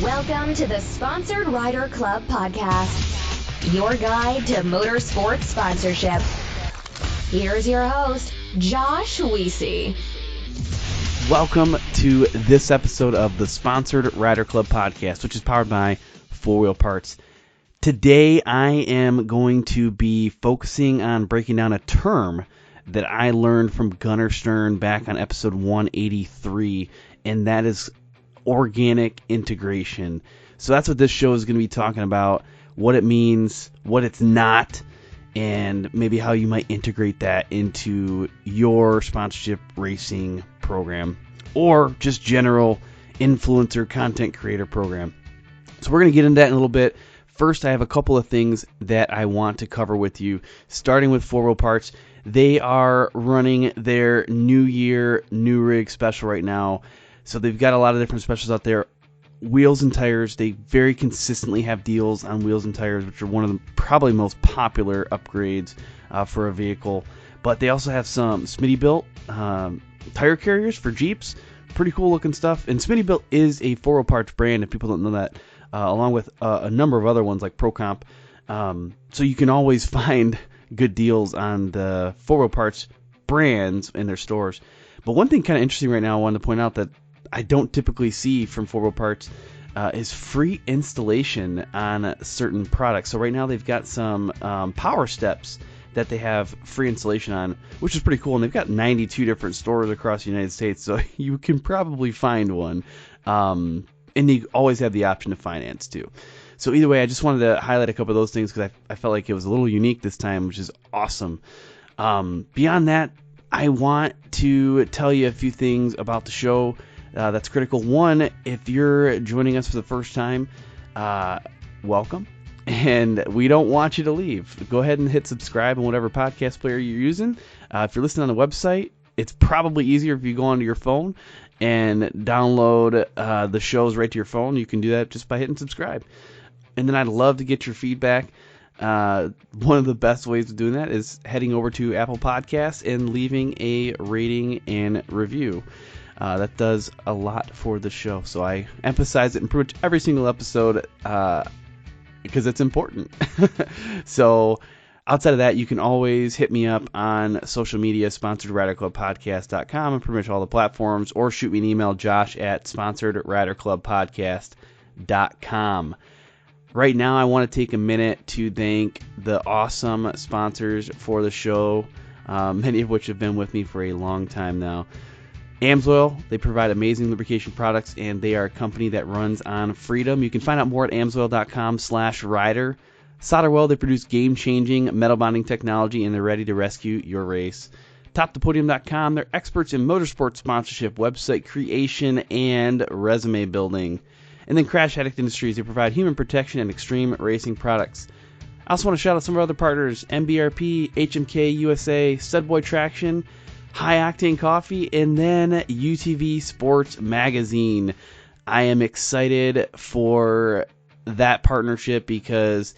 Welcome to the Sponsored Rider Club podcast, your guide to motorsports sponsorship. Here's your host, Josh Weesey. Welcome to this episode of the Sponsored Rider Club podcast, which is powered by 4 Wheel Parts. Today, I am going to be focusing on breaking down a term that I learned from Gunnar Stern back on episode 183, and that is organic integration. So that's what this show is going to be talking about, what it means, what it's not, and maybe how you might integrate that into your sponsorship racing program or just general influencer content creator program. So we're going to get into that in a little bit. First, I have a couple of things that I want to cover with you, starting with 4 Wheel Parts. They are running their New Year, New Rig special right now. So they've got a lot of different specials out there. Wheels and tires, they very consistently have deals on wheels and tires, which are one of the probably most popular upgrades for a vehicle. But they also have some Smittybilt tire carriers for Jeeps. Pretty cool looking stuff. And Smittybilt is a 4 Wheel Parts brand, if people don't know that, along with a number of other ones like ProComp. So you can always find good deals on the 4 Wheel Parts brands in their stores. But one thing kind of interesting right now I wanted to point out that I don't typically see from 4 Wheel Parts is free installation on certain products. So right now they've got some power steps that they have free installation on, which is pretty cool. And they've got 92 different stores across the United States, so you can probably find one. And you always have the option to finance too. So either way, I just wanted to highlight a couple of those things because I felt like it was a little unique this time, which is awesome. Beyond that, I want to tell you a few things about the show that's critical. One, if you're joining us for the first time, welcome. And we don't want you to leave. Go ahead and hit subscribe on whatever podcast player you're using. If you're listening on the website, it's probably easier if you go onto your phone and download the shows right to your phone. You can do that just by hitting subscribe. And then I'd love to get your feedback. One of the best ways of doing that is heading over to Apple Podcasts and leaving a rating and review. That does a lot for the show. So I emphasize it in pretty much every single episode because it's important. So outside of that, you can always hit me up on social media, sponsoredriderclubpodcast.com, and pretty much all the platforms, or shoot me an email, josh@sponsoredriderclubpodcast.com. Right now, I want to take a minute to thank the awesome sponsors for the show, many of which have been with me for a long time now. AMSOIL, they provide amazing lubrication products, and they are a company that runs on freedom. You can find out more at amsoil.com/rider. SolderWeld, they produce game-changing metal bonding technology, and they're ready to rescue your race. TopThePodium.com, they're experts in motorsport sponsorship, website creation, and resume building. And then Crash Addict Industries, they provide human protection and extreme racing products. I also want to shout out some of our other partners, MBRP, HMK USA, Studboy Traction, High Octane Coffee, and then UTV Sports Magazine. I am excited for that partnership because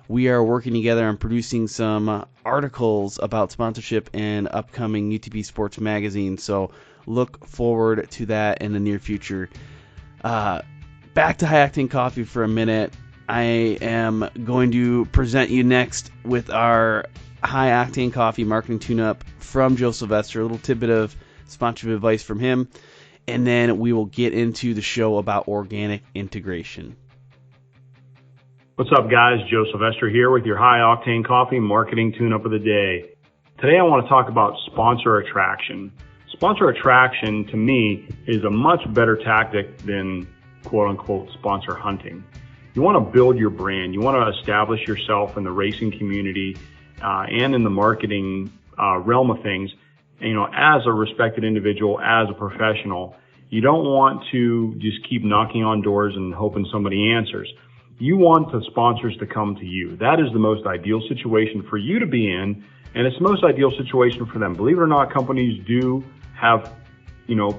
we are working together on producing some articles about sponsorship and upcoming UTV Sports Magazine. So look forward to that in the near future. Back to High Octane Coffee for a minute. I am going to present you next with our High Octane Coffee marketing tune-up from Joe Sylvester, a little tidbit of sponsorship advice from him, and then we will get into the show about organic integration. What's up, guys? Joe Sylvester here with your High Octane Coffee marketing tune-up of the day. Today I want to talk about sponsor attraction. Sponsor attraction, to me, is a much better tactic than quote-unquote sponsor hunting. You want to build your brand. You want to establish yourself in the racing community and in the marketing realm of things, as a respected individual, as a professional. You don't want to just keep knocking on doors and hoping somebody answers. You want the sponsors to come to you. That is the most ideal situation for you to be in, and it's the most ideal situation for them. Believe it or not, companies do have,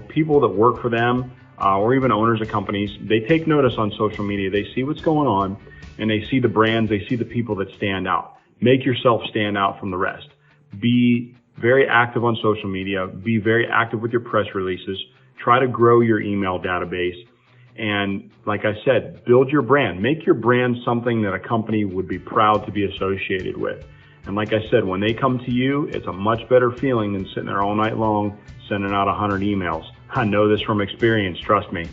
people that work for them or even owners of companies. They take notice on social media. They see what's going on, and they see the brands. They see the people that stand out. Make yourself stand out from the rest. Be very active on social media. Be very active with your press releases. Try to grow your email database. And like I said, build your brand. Make your brand something that a company would be proud to be associated with. And like I said, when they come to you, it's a much better feeling than sitting there all night long sending out 100 emails. I know this from experience, trust me.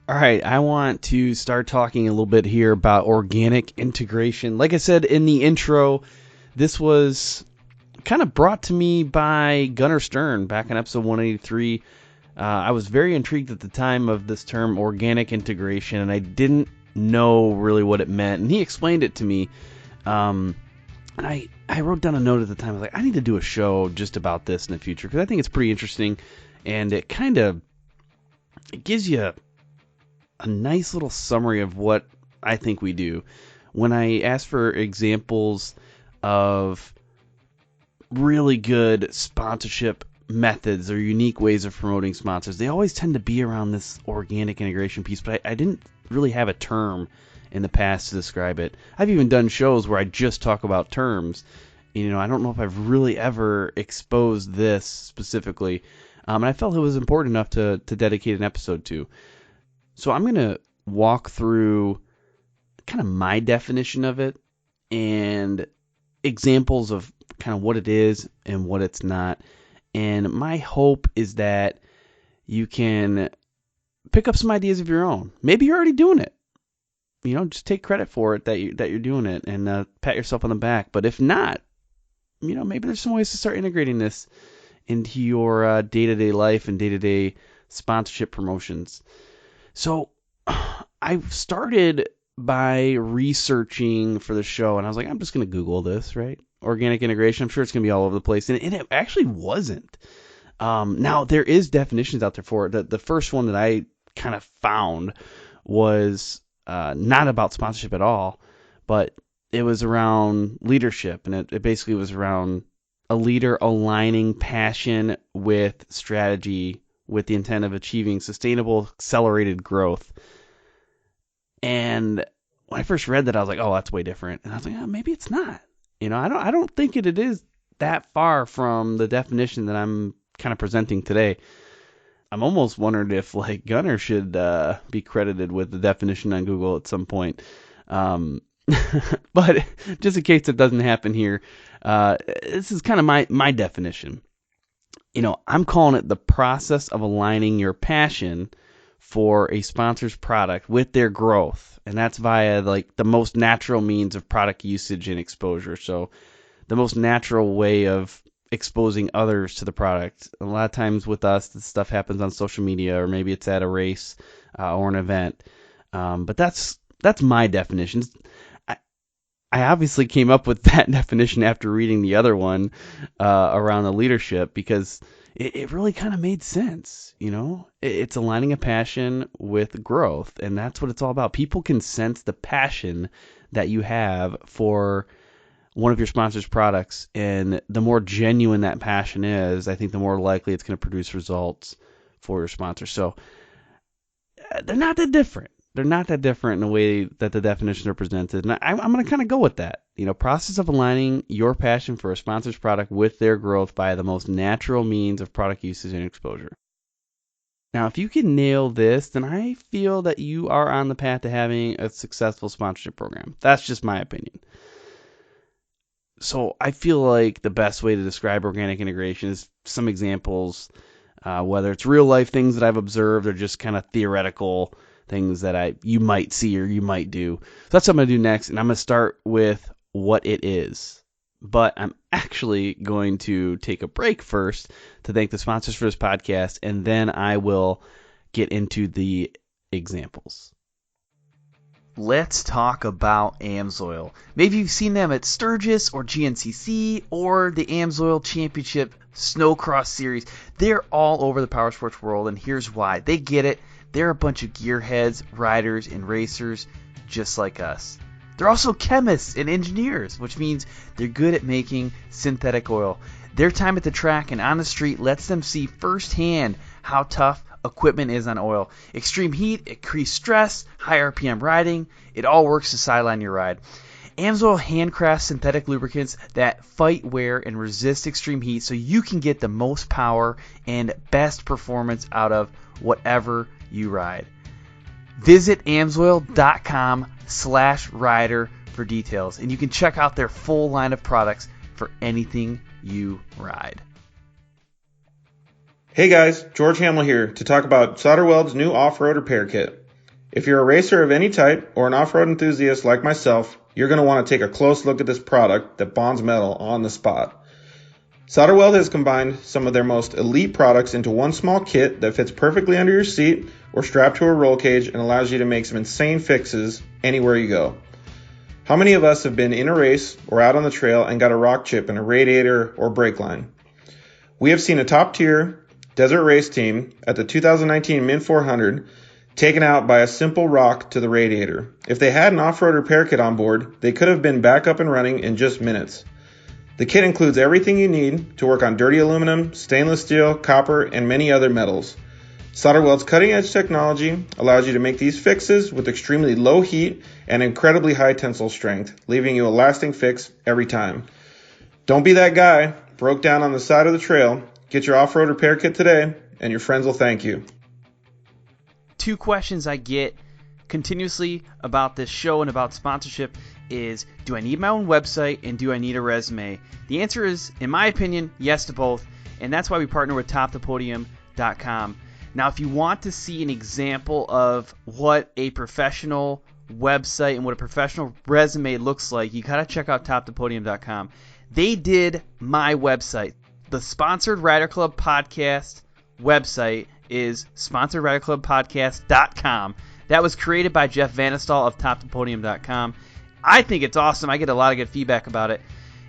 All right, I want to start talking a little bit here about organic integration. Like I said in the intro, this was kind of brought to me by Gunnar Stern back in episode 183. I was very intrigued at the time of this term organic integration, and I didn't know really what it meant. And he explained it to me. And I wrote down a note at the time. I was like, I need to do a show just about this in the future because I think it's pretty interesting, and it gives you a nice little summary of what I think we do. When I ask for examples of really good sponsorship methods or unique ways of promoting sponsors, they always tend to be around this organic integration piece, but I didn't really have a term in the past to describe it. I've even done shows where I just talk about terms. I don't know if I've really ever exposed this specifically, and I felt it was important enough to dedicate an episode to. So I'm going to walk through kind of my definition of it and examples of kind of what it is and what it's not. And my hope is that you can pick up some ideas of your own. Maybe you're already doing it. Just take credit for it that you're doing it and pat yourself on the back. But if not, maybe there's some ways to start integrating this into your day-to-day life and day-to-day sponsorship promotions. So I started by researching for the show, and I was like, I'm just going to Google this, right? Organic integration. I'm sure it's going to be all over the place. And it actually wasn't. Now, there is definitions out there for it. The first one that I kind of found was not about sponsorship at all, but it was around leadership. And it basically was around a leader aligning passion with strategy with the intent of achieving sustainable, accelerated growth. And when I first read that, I was like, oh, that's way different. And I was like, oh, maybe it's not. I don't think it is that far from the definition that I'm kind of presenting today. I'm almost wondering if Gunnar should be credited with the definition on Google at some point. But just in case it doesn't happen here, this is kind of my definition. I'm calling it the process of aligning your passion for a sponsor's product with their growth. And that's via the most natural means of product usage and exposure. So the most natural way of exposing others to the product. A lot of times with us, this stuff happens on social media, or maybe it's at a race or an event. But that's my definition. I obviously came up with that definition after reading the other one around the leadership, because it really kind of made sense. It's aligning a passion with growth, and that's what it's all about. People can sense the passion that you have for one of your sponsor's products, and the more genuine that passion is, I think the more likely it's going to produce results for your sponsor. So they're not that different. They're not that different in the way that the definitions are presented. And I'm going to kind of go with that. Process of aligning your passion for a sponsor's product with their growth by the most natural means of product usage and exposure. Now, if you can nail this, then I feel that you are on the path to having a successful sponsorship program. That's just my opinion. So I feel like the best way to describe organic integration is some examples, whether it's real life things that I've observed or just kind of theoretical things that you might see or you might do. So that's what I'm going to do next, and I'm going to start with what it is. But I'm actually going to take a break first to thank the sponsors for this podcast, and then I will get into the examples. Let's talk about AMSOIL. Maybe you've seen them at Sturgis or GNCC or the AMSOIL Championship Snowcross Series. They're all over the powersports world, and here's why. They get it. They're a bunch of gearheads, riders, and racers just like us. They're also chemists and engineers, which means they're good at making synthetic oil. Their time at the track and on the street lets them see firsthand how tough equipment is on oil. Extreme heat, increased stress, high RPM riding, it all works to sideline your ride. AMSOIL handcrafts synthetic lubricants that fight wear and resist extreme heat so you can get the most power and best performance out of whatever you ride. Visit AMSOIL.com/rider for details, and you can check out their full line of products for anything you ride. Hey guys, George Hamill here to talk about SolderWeld's new off-road repair kit. If you're a racer of any type or an off-road enthusiast like myself, you're going to want to take a close look at this product that bonds metal on the spot. SolderWeld has combined some of their most elite products into one small kit that fits perfectly under your seat or strapped to a roll cage and allows you to make some insane fixes anywhere you go. How many of us have been in a race or out on the trail and got a rock chip in a radiator or brake line? We have seen a top-tier desert race team at the 2019 Min 400 taken out by a simple rock to the radiator. If they had an off-road repair kit on board, they could have been back up and running in just minutes. The kit includes everything you need to work on dirty aluminum, stainless steel, copper, and many other metals. SolderWeld's cutting-edge technology allows you to make these fixes with extremely low heat and incredibly high tensile strength, leaving you a lasting fix every time. Don't be that guy broke down on the side of the trail. Get your off-road repair kit today, and your friends will thank you. Two questions I get continuously about this show and about sponsorship is, do I need my own website and do I need a resume? The answer is, in my opinion, yes to both, and that's why we partner with TopThePodium.com. Now, if you want to see an example of what a professional website and what a professional resume looks like, you gotta check out TopThePodium.com. They did my website. The Sponsored Rider Club Podcast website is SponsoredRiderClubPodcast.com. That was created by Jeff Vanistall of TopThePodium.com. I think it's awesome. I get a lot of good feedback about it.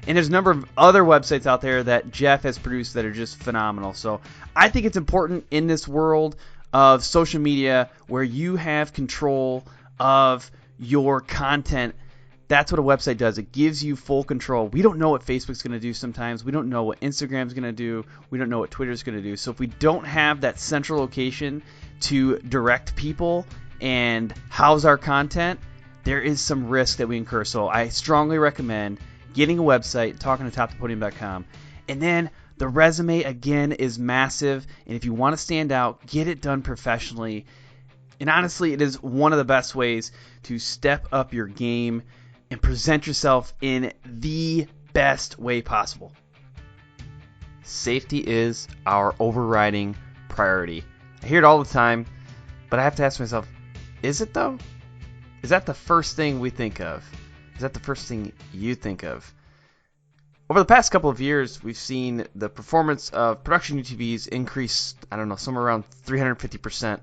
And there's a number of other websites out there that Jeff has produced that are just phenomenal. So I think it's important in this world of social media where you have control of your content. That's what a website does. It gives you full control. We don't know what Facebook's going to do sometimes. We don't know what Instagram's going to do. We don't know what Twitter's going to do. So if we don't have that central location to direct people and house our content, there is some risk that we incur. So I strongly recommend getting a website, talking to TopThePodium.com. And then the resume, again, is massive. And if you want to stand out, get it done professionally. And honestly, it is one of the best ways to step up your game and present yourself in the best way possible. Safety is our overriding priority. I hear it all the time, but I have to ask myself, is it though? Is that the first thing we think of? Is that the first thing you think of? Over the past couple of years, we've seen the performance of production UTVs increase, somewhere around 350%.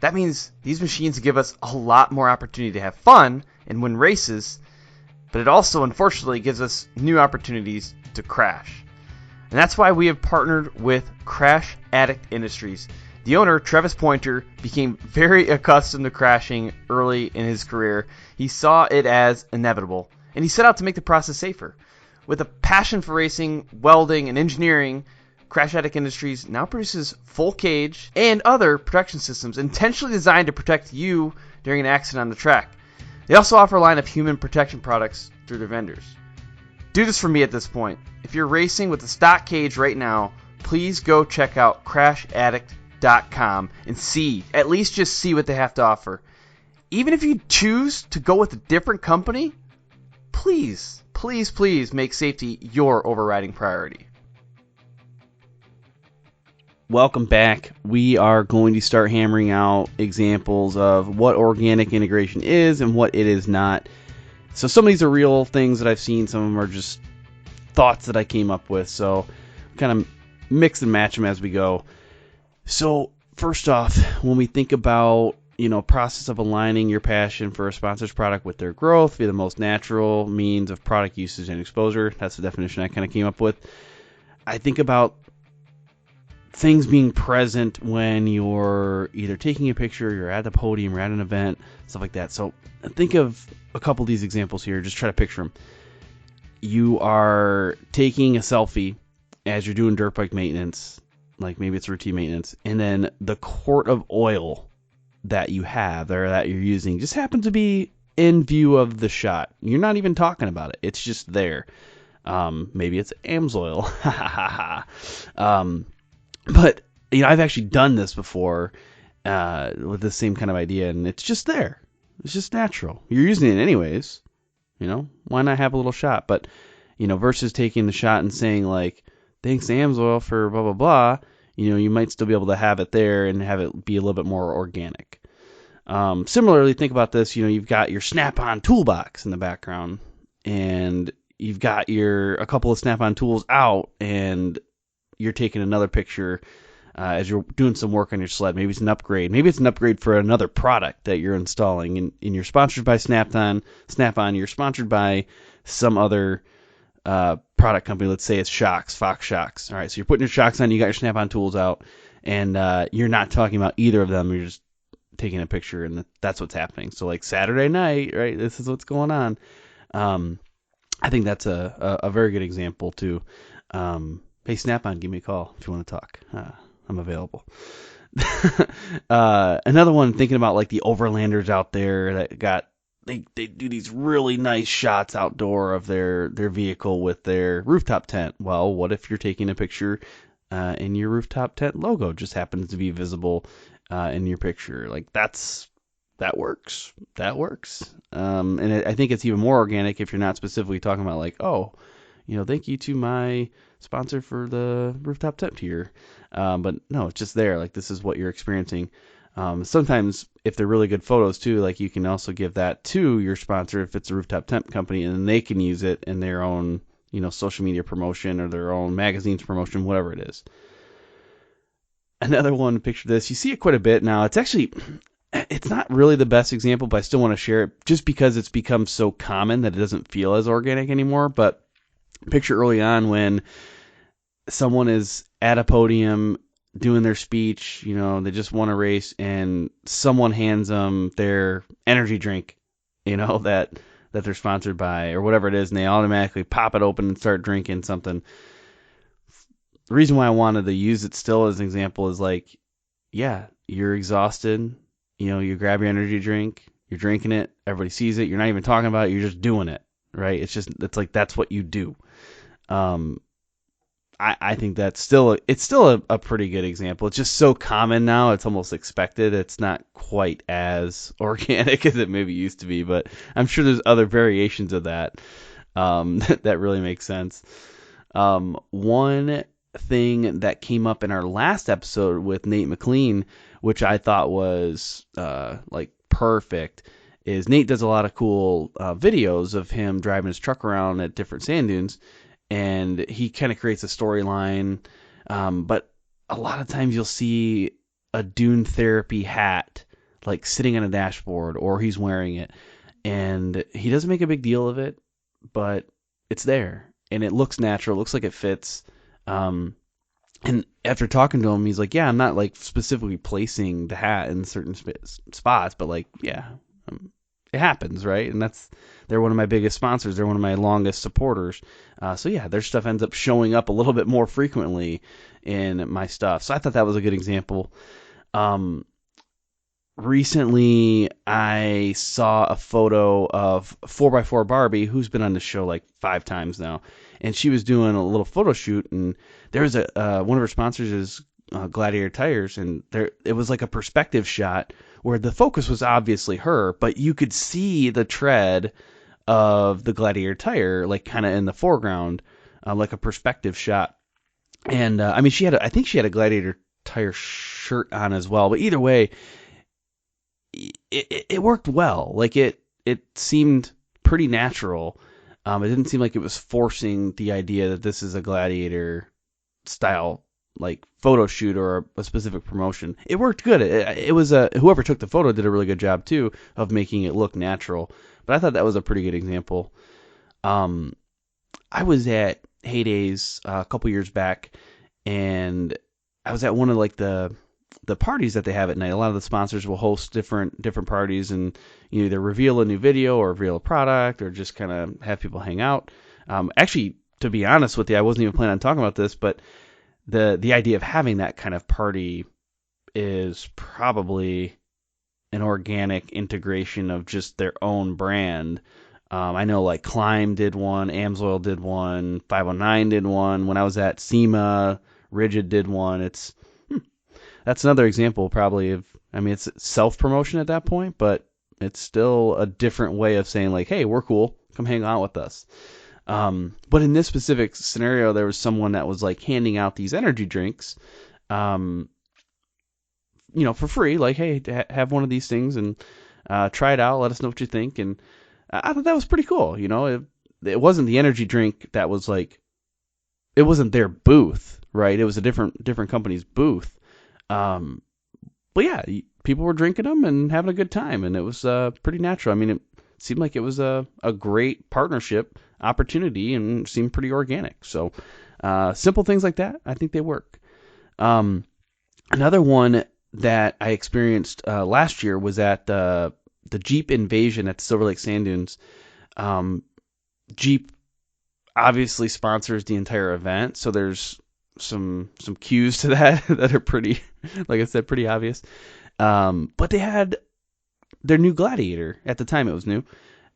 That means these machines give us a lot more opportunity to have fun and win races, but it also, unfortunately, gives us new opportunities to crash. And that's why we have partnered with Crash Addict Industries. The owner, Travis Pointer, became very accustomed to crashing early in his career. He saw it as inevitable, and he set out to make the process safer. With a passion for racing, welding, and engineering, Crash Addict Industries now produces full cage and other protection systems intentionally designed to protect you during an accident on the track. They also offer a line of human protection products through their vendors. Do this for me at this point. If you're racing with a stock cage right now, please go check out CrashAddict.com and at least see what they have to offer. Even if you choose to go with a different company, please make safety your overriding priority. Welcome back. We are going to start hammering out examples of what organic integration is and what it is not. So some of these are real things that I've seen. Some of them are just thoughts that I came up with. So kind of mix and match them as we go. So first off, when we think about process of aligning your passion for a sponsor's product with their growth via the most natural means of product usage and exposure, that's the definition I kind of came up with. I think about things being present when you're either taking a picture, you're at the podium, you're at an event, stuff like that. So think of a couple of these examples here. Just try to picture them. You are taking a selfie as you're doing dirt bike maintenance, like maybe it's routine maintenance, and then the quart of oil that you have or that you're using just happens to be in view of the shot. You're not even talking about it. It's just there. Maybe it's AMSOIL. But I've actually done this before with the same kind of idea, and it's just there. It's just natural. You're using it anyways. Why not have a little shot? But, versus taking the shot and saying, like, thanks to AMSOIL for blah, blah, blah, you might still be able to have it there and have it be a little bit more organic. Similarly, think about this. You've got your Snap-on toolbox in the background, and you've got a couple of Snap-on tools out, and you're taking another picture as you're doing some work on your sled. Maybe it's an upgrade. Maybe it's an upgrade for another product that you're installing, and you're sponsored by Snap-on. You're sponsored by some other product company. Let's say it's shocks, Fox shocks. All right, so you're putting your shocks on. You got your Snap-on tools out, and you're not talking about either of them. You're just taking a picture, and that's what's happening. So like Saturday night, right? This is what's going on. I think that's a very good example too. Hey, Snap-on, give me a call if you want to talk. I'm available. Another one, thinking about like the overlanders out there that they do these really nice shots outdoor of their vehicle with their rooftop tent. Well, what if you're taking a picture and your rooftop tent logo just happens to be visible in your picture? Like that works. And I think it's even more organic if you're not specifically talking about like, thank you to my sponsor for the rooftop tent here. But no, it's just there. Like, this is what you're experiencing. Sometimes if they're really good photos too, like you can also give that to your sponsor if it's a rooftop tent company, and then they can use it in their own, social media promotion or their own magazine's promotion, whatever it is. Another one, picture this. You see it quite a bit now. It's not really the best example, but I still want to share it just because it's become so common that it doesn't feel as organic anymore. But picture early on when someone is at a podium doing their speech, they just won a race, and someone hands them their energy drink, that they're sponsored by or whatever it is, and they automatically pop it open and start drinking something. The reason why I wanted to use it still as an example is like, yeah, you're exhausted, you grab your energy drink, you're drinking it, everybody sees it, you're not even talking about it, you're just doing it, right? It's like that's what you do. I think it's still a pretty good example. It's just so common now, it's almost expected. It's not quite as organic as it maybe used to be, but I'm sure there's other variations of that that really makes sense. One thing that came up in our last episode with Nate McLean, which I thought was like perfect, is Nate does a lot of cool videos of him driving his truck around at different sand dunes. And he kind of creates a storyline, but a lot of times you'll see a dune therapy hat like sitting on a dashboard, or he's wearing it, and he doesn't make a big deal of it, but it's there and it looks natural, it looks like it fits. And after talking to him, he's like, yeah, I'm not like specifically placing the hat in certain spots, but like, yeah, it happens, right? And they're one of my biggest sponsors. They're one of my longest supporters. So yeah, their stuff ends up showing up a little bit more frequently in my stuff. So I thought that was a good example. Recently, I saw a photo of 4x4 Barbie, who's been on the show like 5 times now, and she was doing a little photo shoot, and there's one of her sponsors is Gladiator Tires, and it was like a perspective shot where the focus was obviously her, but you could see the tread of the Gladiator tire like kind of in the foreground, like a perspective shot. And I mean, I think she had a Gladiator tire shirt on as well, but either way, it worked well. Like it seemed pretty natural. It didn't seem like it was forcing the idea that this is a Gladiator style like photo shoot or a specific promotion. It worked good. It was whoever took the photo did a really good job too of making it look natural. But I thought that was a pretty good example. I was at Heydays a couple years back, and I was at one of like the parties that they have at night. A lot of the sponsors will host different parties, and you either reveal a new video or reveal a product or just kind of have people hang out. Actually, to be honest with you, I wasn't even planning on talking about this, but the idea of having that kind of party is probably an organic integration of just their own brand. I know like Climb did one, AMSOIL did one, 509 did one. When I was at SEMA, Rigid did one. that's another example probably of, I mean, it's self-promotion at that point, but it's still a different way of saying like, hey, we're cool, come hang out with us. But in this specific scenario, there was someone that was like handing out these energy drinks, for free, like, hey, have one of these things and try it out, let us know what you think. And I thought that was pretty cool. It wasn't the energy drink that was like, it wasn't their booth, right? It was a different company's booth. But yeah, people were drinking them and having a good time, and it was pretty natural. I mean, it seemed like it was a great partnership opportunity and seemed pretty organic. So simple things like that, I think they work. Another one that I experienced last year was at the Jeep Invasion at the Silver Lake Sand Dunes. Jeep obviously sponsors the entire event, so there's some cues to that that are pretty, like I said, pretty obvious. But they had their new Gladiator, at the time it was new,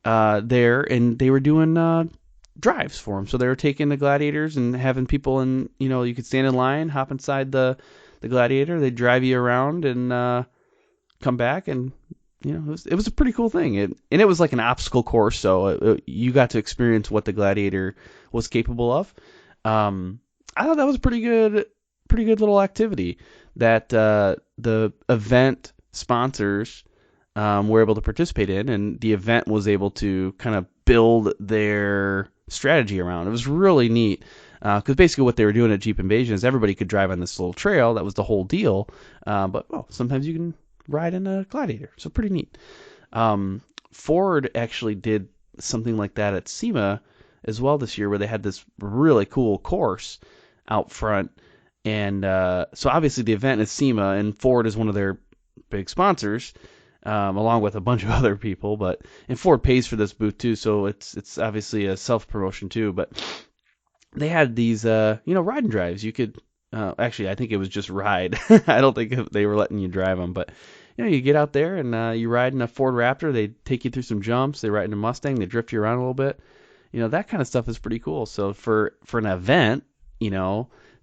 there, and they were doing drives for them. So they were taking the Gladiators and having people in, you could stand in line, hop inside the Gladiator, they'd drive you around and come back, and it was a pretty cool thing. And it was like an obstacle course, so you got to experience what the Gladiator was capable of. I thought that was a pretty good little activity that the event sponsors were able to participate in, and the event was able to kind of build their strategy around. It was really neat, because basically what they were doing at Jeep Invasion is everybody could drive on this little trail. That was the whole deal. But sometimes you can ride in a Gladiator, so pretty neat. Ford actually did something like that at SEMA as well this year, where they had this really cool course out front. And so obviously the event is SEMA, and Ford is one of their big sponsors, along with a bunch of other people. And Ford pays for this booth too, so it's obviously a self-promotion too. But they had these, ride and drives. You could, actually, I think it was just ride. I don't think they were letting you drive them, but you get out there and you ride in a Ford Raptor. They take you through some jumps. They ride in a Mustang. They drift you around a little bit. That kind of stuff is pretty cool. So for an event,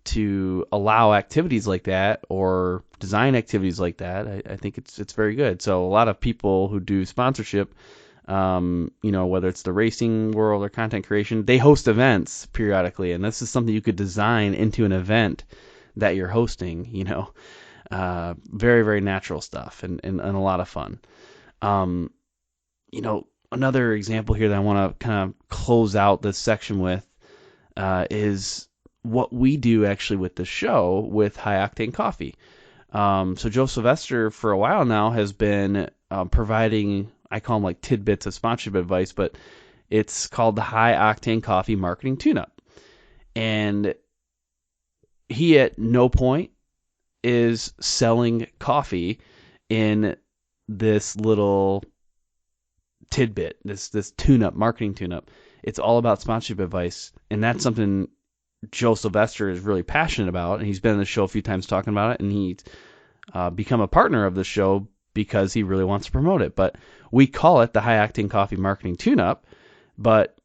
to allow activities like that or design activities like that, I think it's very good. So a lot of people who do sponsorship, whether it's the racing world or content creation, they host events periodically, and this is something you could design into an event that you're hosting. Very, very natural stuff and a lot of fun. Another example here that I want to kind of close out this section with is what we do actually with the show with High Octane Coffee. So Joe Sylvester for a while now has been providing, I call them like tidbits of sponsorship advice, but it's called the High Octane Coffee Marketing Tune-Up. And he at no point is selling coffee in this little tidbit, this tune-up, marketing tune-up. It's all about sponsorship advice, and that's something Joe Sylvester is really passionate about, and he's been on the show a few times talking about it, and he's become a partner of the show because he really wants to promote it. But we call it the High Octane Coffee Marketing Tune-Up, but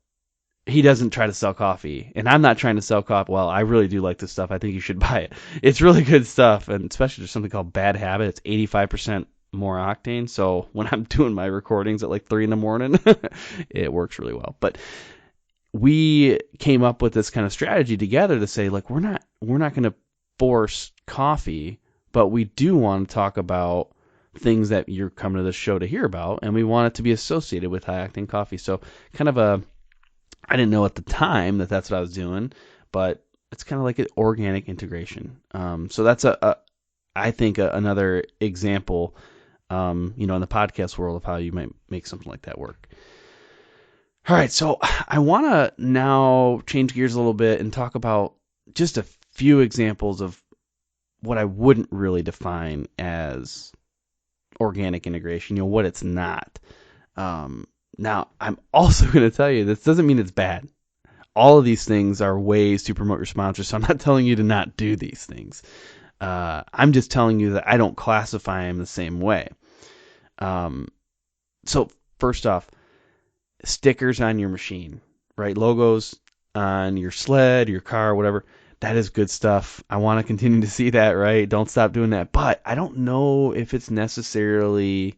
he doesn't try to sell coffee, and I'm not trying to sell coffee. Well, I really do like this stuff. I think you should buy it. It's really good stuff, and especially there's something called Bad Habit. It's 85% more octane, so when I'm doing my recordings at like 3 a.m, it works really well. But we came up with this kind of strategy together to say, like, we're not going to force coffee, but we do want to talk about things that you're coming to the show to hear about, and we want it to be associated with High Octane Coffee. So kind of I didn't know at the time that that's what I was doing, but it's kind of like an organic integration. So that's I think another example, in the podcast world of how you might make something like that work. All right, so I want to now change gears a little bit and talk about just a few examples of what I wouldn't really define as organic integration, what it's not. Now, I'm also going to tell you, this doesn't mean it's bad. All of these things are ways to promote your sponsors, so I'm not telling you to not do these things. I'm just telling you that I don't classify them the same way. So first off, stickers on your machine, right? Logos on your sled, your car, whatever. that is good stuff. I want to continue to see that, right? Don't stop doing that. But I don't know if it's necessarily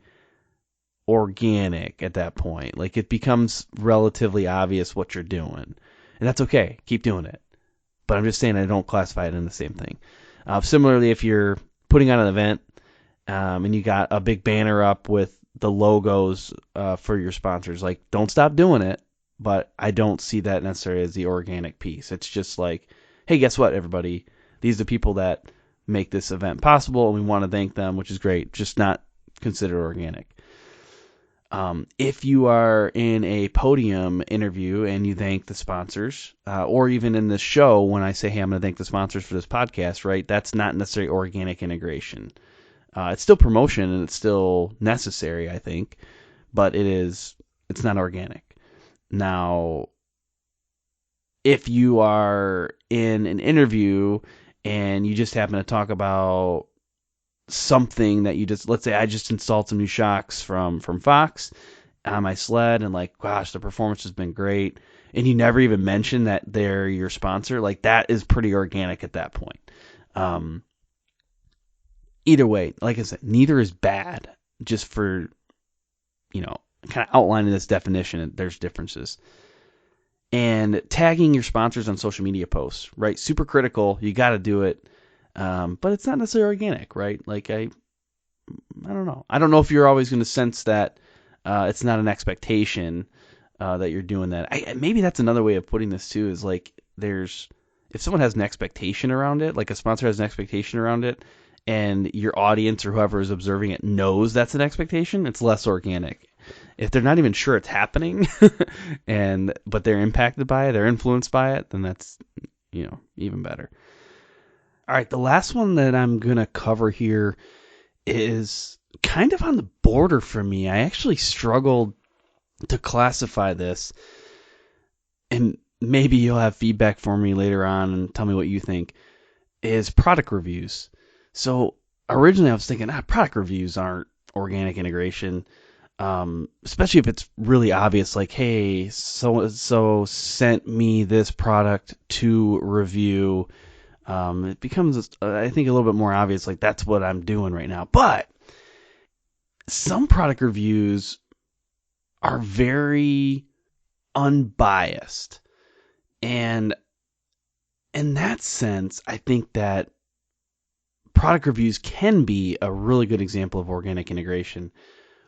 organic at that point. Like, it becomes relatively obvious what you're doing. And that's okay. Keep doing it. But I'm just saying I don't classify it in the same thing. Similarly, if you're putting on an event and you got a big banner up with the logos for your sponsors, like, don't stop doing it. But I don't see that necessarily as the organic piece. It's just like, hey, guess what, everybody? These are the people that make this event possible, and we want to thank them, which is great. Just not considered organic. If you are in a podium interview and you thank the sponsors, or even in this show when I say, hey, I'm going to thank the sponsors for this podcast, right? That's not necessarily organic integration. It's still promotion and it's still necessary, I think, but it's not organic. Now, if you are in an interview and you just happen to talk about something that let's say I just installed some new shocks from Fox on my sled, and like, gosh, the performance has been great, and you never even mention that they're your sponsor, like, that is pretty organic at that point. Either way, like I said, neither is bad. Just for, kind of outlining this definition, there's differences. And tagging your sponsors on social media posts, right? Super critical. You got to do it. But it's not necessarily organic, right? Like, I don't know. I don't know if you're always going to sense that it's not an expectation that you're doing that. Maybe that's another way of putting this too, is like, if someone has an expectation around it, like a sponsor has an expectation around it, and your audience or whoever is observing it knows that's an expectation, it's less organic. If they're not even sure it's happening, but they're impacted by it, they're influenced by it, then that's, even better. All right, the last one that I'm going to cover here is kind of on the border for me. I actually struggled to classify this, and maybe you'll have feedback for me later on and tell me what you think, is product reviews. So originally I was thinking, product reviews aren't organic integration, especially if it's really obvious, like, hey, so-and-so sent me this product to review. It becomes, I think, a little bit more obvious, like, that's what I'm doing right now. But some product reviews are very unbiased. And in that sense, I think that product reviews can be a really good example of organic integration,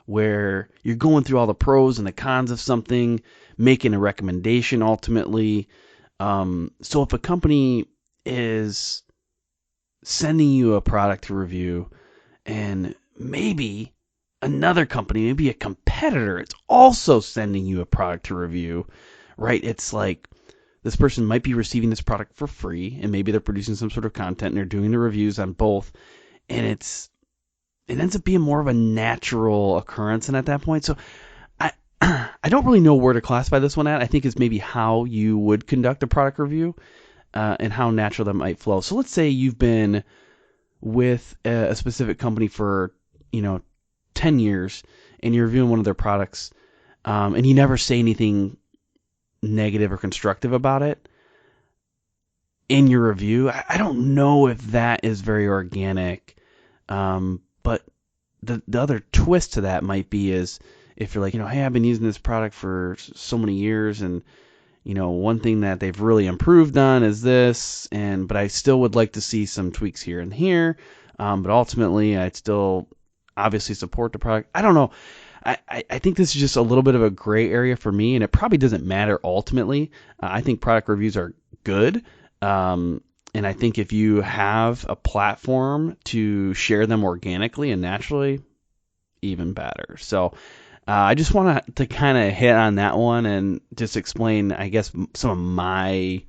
where you're going through all the pros and the cons of something, making a recommendation ultimately. So if a company is sending you a product to review, and maybe another company, maybe a competitor, it's also sending you a product to review, right? It's like, this person might be receiving this product for free, and maybe they're producing some sort of content and they're doing the reviews on both, and it ends up being more of a natural occurrence. And at that point, so I don't really know where to classify this one at. I think it's maybe how you would conduct a product review, and how natural that might flow. So let's say you've been with a specific company for 10 years, and you're reviewing one of their products, and you never say anything negative or constructive about it in your review. I don't know if that is very organic, but the other twist to that might be is if you're like, hey, I've been using this product for so many years, and one thing that they've really improved on is this, but I still would like to see some tweaks here and here, but ultimately I'd still obviously support the product. I don't know. I think this is just a little bit of a gray area for me, and it probably doesn't matter ultimately. I think product reviews are good, and I think if you have a platform to share them organically and naturally, even better. So I just want to kind of hit on that one and just explain, I guess, some of my, I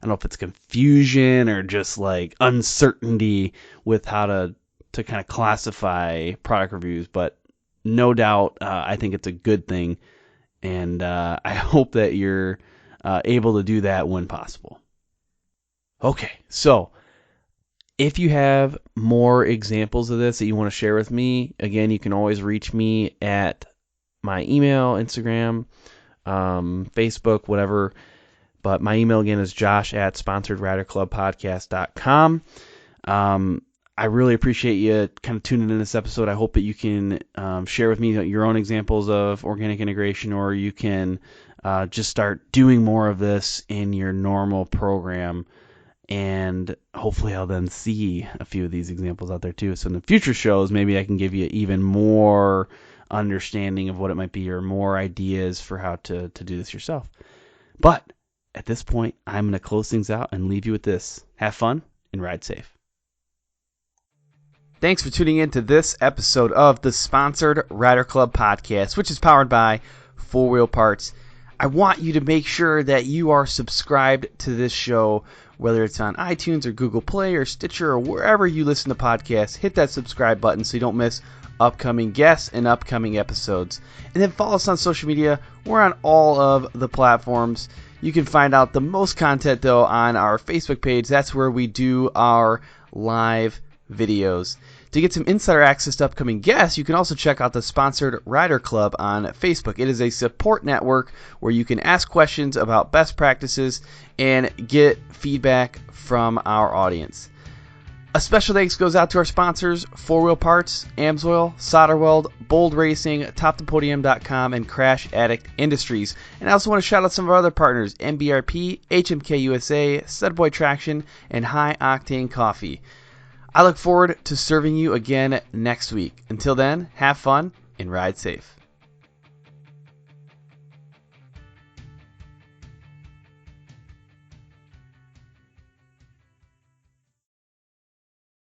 don't know if it's confusion or just like uncertainty with how to kind of classify product reviews, but no doubt, I think it's a good thing, and I hope that you're able to do that when possible. Okay, so if you have more examples of this that you want to share with me, again, you can always reach me at my email, Instagram, Facebook, whatever. But my email again is josh@sponsoredriderclubpodcast.com. I really appreciate you kind of tuning in this episode. I hope that you can share with me your own examples of organic integration, or you can just start doing more of this in your normal program. And hopefully I'll then see a few of these examples out there too. So in the future shows, maybe I can give you even more understanding of what it might be, or more ideas for how to do this yourself. But at this point, I'm going to close things out and leave you with this. Have fun and ride safe. Thanks for tuning in to this episode of the Sponsored Rider Club podcast, which is powered by 4-Wheel Parts. I want you to make sure that you are subscribed to this show, whether it's on iTunes or Google Play or Stitcher or wherever you listen to podcasts. Hit that subscribe button so you don't miss upcoming guests and upcoming episodes. And then follow us on social media. We're on all of the platforms. You can find out the most content, though, on our Facebook page. That's where we do our live videos. To get some insider access to upcoming guests, you can also check out the Sponsored Rider Club on Facebook. It is a support network where you can ask questions about best practices and get feedback from our audience. A special thanks goes out to our sponsors, 4-Wheel Parts, AMSOIL, SolderWeld, Bold Racing, TopThePodium.com, and Crash Addict Industries. And I also want to shout out some of our other partners, MBRP, HMK USA, Sudboy Traction, and High Octane Coffee. I look forward to serving you again next week. Until then, have fun and ride safe.